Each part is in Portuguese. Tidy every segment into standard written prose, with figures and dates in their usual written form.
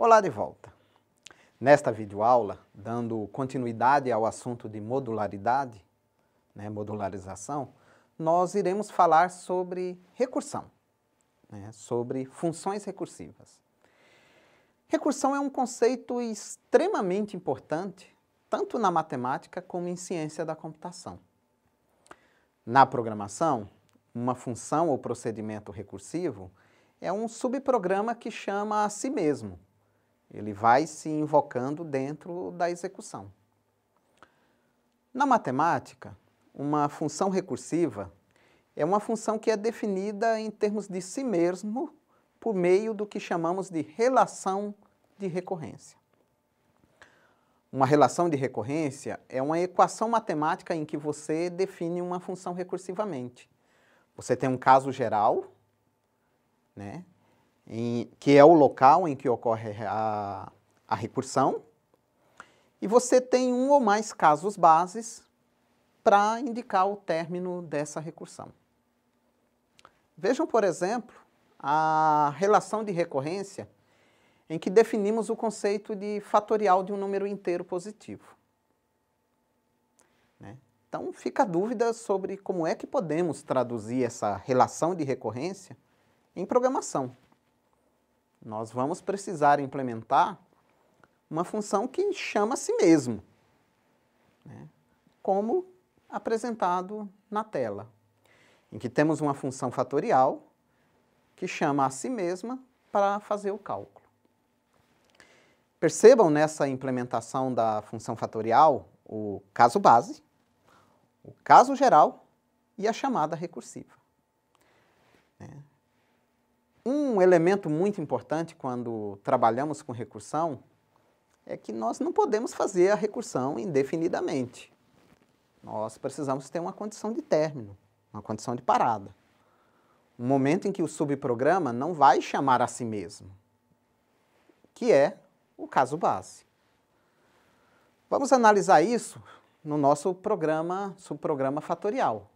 Olá de volta. Nesta videoaula, dando continuidade ao assunto de modularidade, modularização, nós iremos falar sobre recursão, sobre funções recursivas. Recursão é um conceito extremamente importante, tanto na matemática como em ciência da computação. Na programação, uma função ou procedimento recursivo é um subprograma que chama a si mesmo. Ele vai se invocando dentro da execução. Na matemática, uma função recursiva é uma função que é definida em termos de si mesmo por meio do que chamamos de relação de recorrência. Uma relação de recorrência é uma equação matemática em que você define uma função recursivamente. Você tem um caso geral, que é o local em que ocorre a recursão, e você tem um ou mais casos bases para indicar o término dessa recursão. Vejam, por exemplo, a relação de recorrência em que definimos o conceito de fatorial de um número inteiro positivo. Então, fica a dúvida sobre como é que podemos traduzir essa relação de recorrência em programação. Nós vamos precisar implementar uma função que chama a si mesmo, como apresentado na tela, em que temos uma função fatorial que chama a si mesma para fazer o cálculo. Percebam nessa implementação da função fatorial o caso base, o caso geral e a chamada recursiva. Um elemento muito importante quando trabalhamos com recursão é que nós não podemos fazer a recursão indefinidamente. Nós precisamos ter uma condição de término, uma condição de parada. Um momento em que o subprograma não vai chamar a si mesmo, que é o caso base. Vamos analisar isso no nosso subprograma fatorial,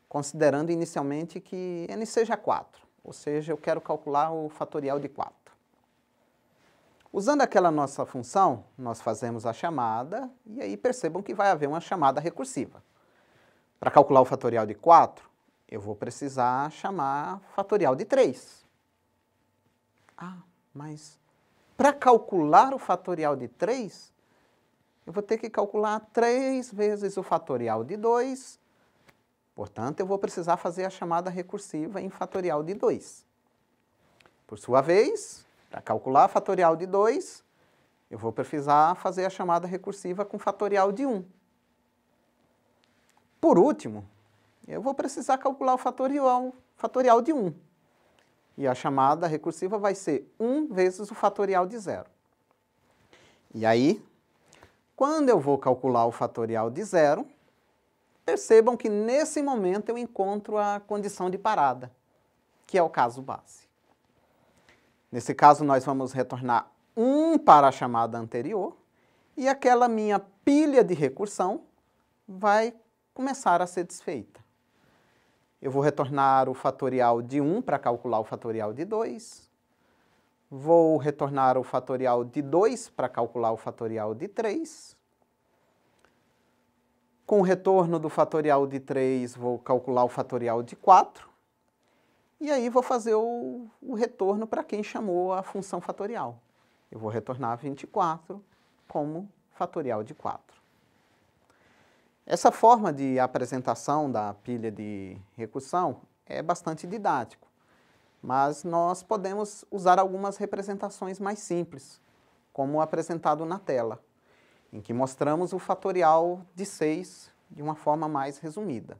considerando inicialmente que n seja 4. Ou seja, eu quero calcular o fatorial de 4. Usando aquela nossa função, nós fazemos a chamada e aí percebam que vai haver uma chamada recursiva. Para calcular o fatorial de 4, eu vou precisar chamar fatorial de 3. Mas para calcular o fatorial de 3, eu vou ter que calcular 3 vezes o fatorial de 2. Portanto, eu vou precisar fazer a chamada recursiva em fatorial de 2. Por sua vez, para calcular fatorial de 2, eu vou precisar fazer a chamada recursiva com fatorial de 1. Por último, eu vou precisar calcular o fatorial de 1. E a chamada recursiva vai ser 1 vezes o fatorial de 0. E aí, quando eu vou calcular o fatorial de 0, percebam que nesse momento eu encontro a condição de parada, que é o caso base. Nesse caso, nós vamos retornar 1 para a chamada anterior e aquela minha pilha de recursão vai começar a ser desfeita. Eu vou retornar o fatorial de 1 para calcular o fatorial de 2. Vou retornar o fatorial de 2 para calcular o fatorial de 3. Com o retorno do fatorial de 3, vou calcular o fatorial de 4. E aí vou fazer o retorno para quem chamou a função fatorial. Eu vou retornar 24 como fatorial de 4. Essa forma de apresentação da pilha de recursão é bastante didático, mas nós podemos usar algumas representações mais simples, como apresentado na tela, em que mostramos o fatorial de 6 de uma forma mais resumida.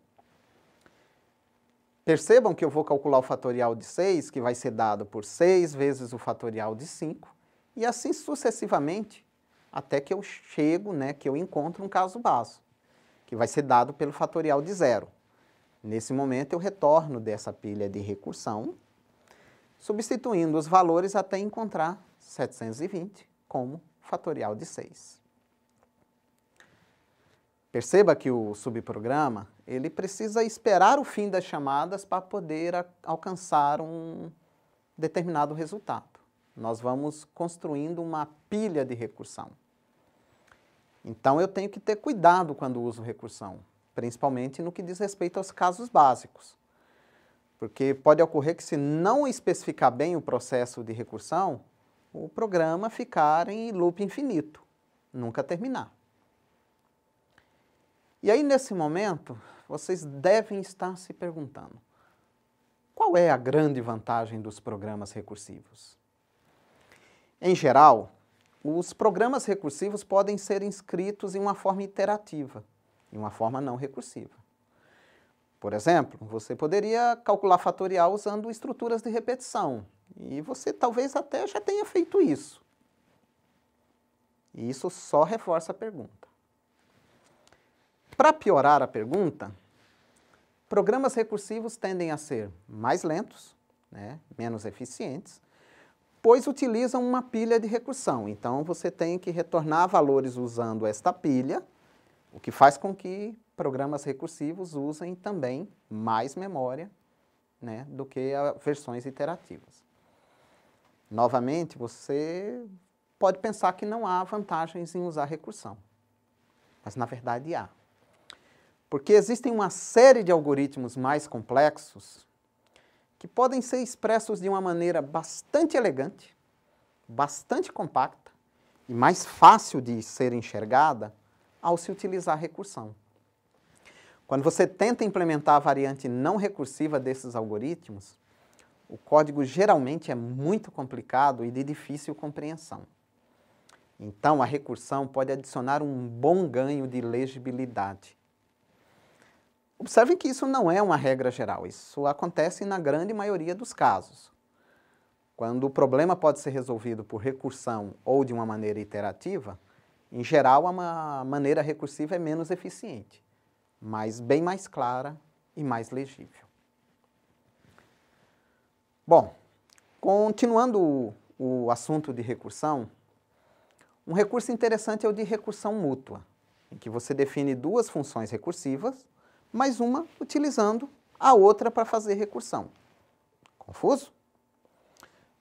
Percebam que eu vou calcular o fatorial de 6, que vai ser dado por 6 vezes o fatorial de 5, e assim sucessivamente, até que eu chego, que eu encontro um caso base, que vai ser dado pelo fatorial de 0. Nesse momento, eu retorno dessa pilha de recursão, substituindo os valores até encontrar 720 como fatorial de 6. Perceba que o subprograma, ele precisa esperar o fim das chamadas para poder alcançar um determinado resultado. nós vamos construindo uma pilha de recursão. Então, eu tenho que ter cuidado quando uso recursão, principalmente no que diz respeito aos casos básicos. Porque pode ocorrer que, se não especificar bem o processo de recursão, o programa ficar em loop infinito, nunca terminar. E aí, nesse momento, vocês devem estar se perguntando: qual é a grande vantagem dos programas recursivos? Em geral, os programas recursivos podem ser escritos em uma forma iterativa, em uma forma não recursiva. Por exemplo, você poderia calcular fatorial usando estruturas de repetição, e você talvez até já tenha feito isso. E isso só reforça a pergunta. Para piorar a pergunta, programas recursivos tendem a ser mais lentos, menos eficientes, pois utilizam uma pilha de recursão. Então, você tem que retornar valores usando esta pilha, o que faz com que programas recursivos usem também mais memória, do que versões iterativas. Novamente, você pode pensar que não há vantagens em usar recursão, mas na verdade há. Porque existem uma série de algoritmos mais complexos que podem ser expressos de uma maneira bastante elegante, bastante compacta e mais fácil de ser enxergada ao se utilizar recursão. Quando você tenta implementar a variante não recursiva desses algoritmos, o código geralmente é muito complicado e de difícil compreensão. Então, a recursão pode adicionar um bom ganho de legibilidade. Observem que isso não é uma regra geral, isso acontece na grande maioria dos casos. Quando o problema pode ser resolvido por recursão ou de uma maneira iterativa, em geral a maneira recursiva é menos eficiente, mas bem mais clara e mais legível. Bom, continuando o assunto de recursão, um recurso interessante é o de recursão mútua, em que você define duas funções recursivas, mais uma utilizando a outra para fazer recursão. Confuso?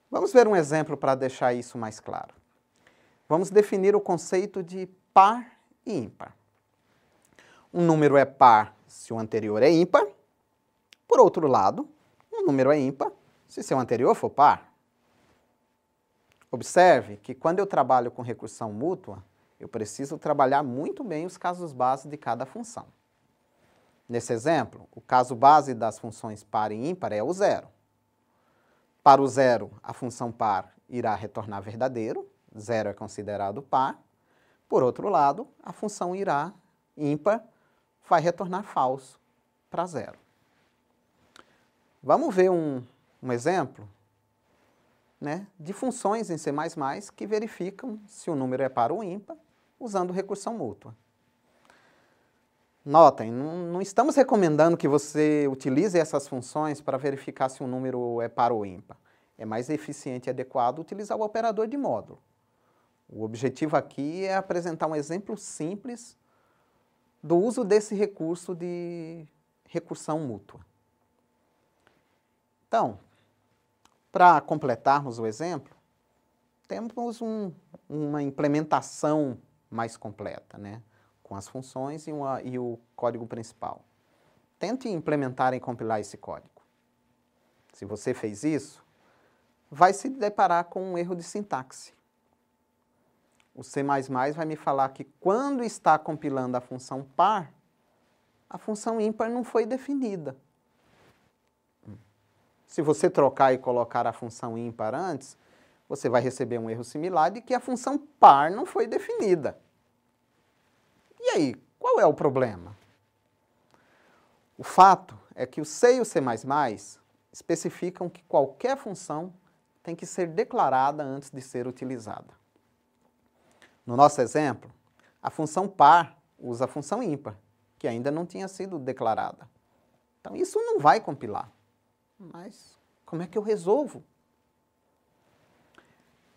Vamos ver um exemplo para deixar isso mais claro. Vamos definir o conceito de par e ímpar. Um número é par se o anterior é ímpar. Por outro lado, um número é ímpar se seu anterior for par. Observe que quando eu trabalho com recursão mútua, eu preciso trabalhar muito bem os casos base de cada função. Nesse exemplo, o caso base das funções par e ímpar é o zero. Para o zero, a função par irá retornar verdadeiro, zero é considerado par. Por outro lado, a função ímpar vai retornar falso para zero. Vamos ver um exemplo de funções em C++ que verificam se o número é par ou ímpar usando recursão mútua. Notem, não estamos recomendando que você utilize essas funções para verificar se um número é par ou ímpar. É mais eficiente e adequado utilizar o operador de módulo. O objetivo aqui é apresentar um exemplo simples do uso desse recurso de recursão mútua. Então, para completarmos o exemplo, temos uma implementação mais completa, com as funções e o código principal. Tente implementar e compilar esse código. Se você fez isso, vai se deparar com um erro de sintaxe. O C++ vai me falar que quando está compilando a função par, a função ímpar não foi definida. Se você trocar e colocar a função ímpar antes, você vai receber um erro similar de que a função par não foi definida. E aí, qual é o problema? O fato é que o C e o C++ especificam que qualquer função tem que ser declarada antes de ser utilizada. No nosso exemplo, a função par usa a função ímpar, que ainda não tinha sido declarada. Então, isso não vai compilar. Mas como é que eu resolvo?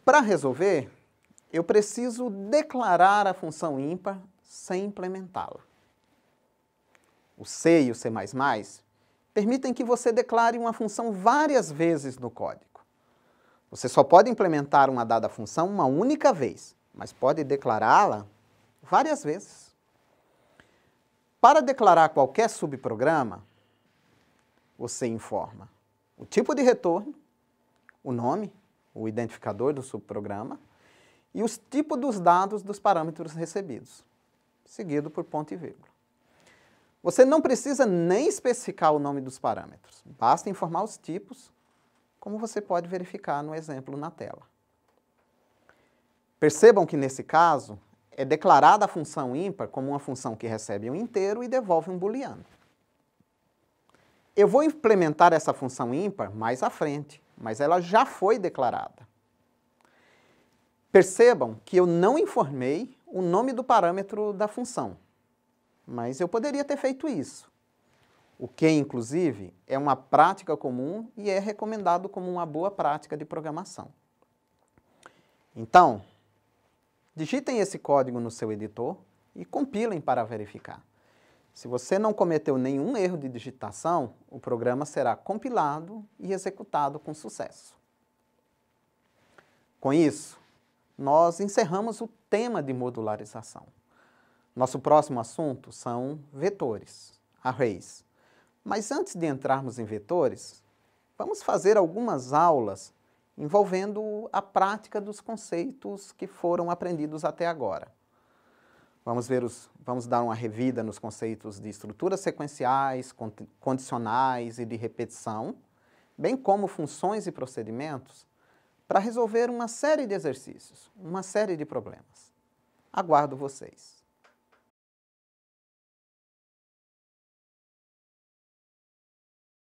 Para resolver, eu preciso declarar a função ímpar sem implementá-la. O C e o C++ permitem que você declare uma função várias vezes no código. Você só pode implementar uma dada função uma única vez, mas pode declará-la várias vezes. Para declarar qualquer subprograma, você informa o tipo de retorno, o nome, o identificador do subprograma e os tipos dos dados dos parâmetros recebidos, seguido por ponto e vírgula. Você não precisa nem especificar o nome dos parâmetros, basta informar os tipos, como você pode verificar no exemplo na tela. Percebam que nesse caso, é declarada a função ímpar como uma função que recebe um inteiro e devolve um booleano. Eu vou implementar essa função ímpar mais à frente, mas ela já foi declarada. Percebam que eu não informei o nome do parâmetro da função, mas eu poderia ter feito isso, o que, inclusive, é uma prática comum e é recomendado como uma boa prática de programação. Então, digitem esse código no seu editor e compilem para verificar. Se você não cometeu nenhum erro de digitação, o programa será compilado e executado com sucesso. Com isso, nós encerramos o tema de modularização. Nosso próximo assunto são vetores, arrays. Mas antes de entrarmos em vetores, vamos fazer algumas aulas envolvendo a prática dos conceitos que foram aprendidos até agora. Vamos dar uma revida nos conceitos de estruturas sequenciais, condicionais e de repetição, bem como funções e procedimentos, para resolver uma série de exercícios, uma série de problemas. Aguardo vocês.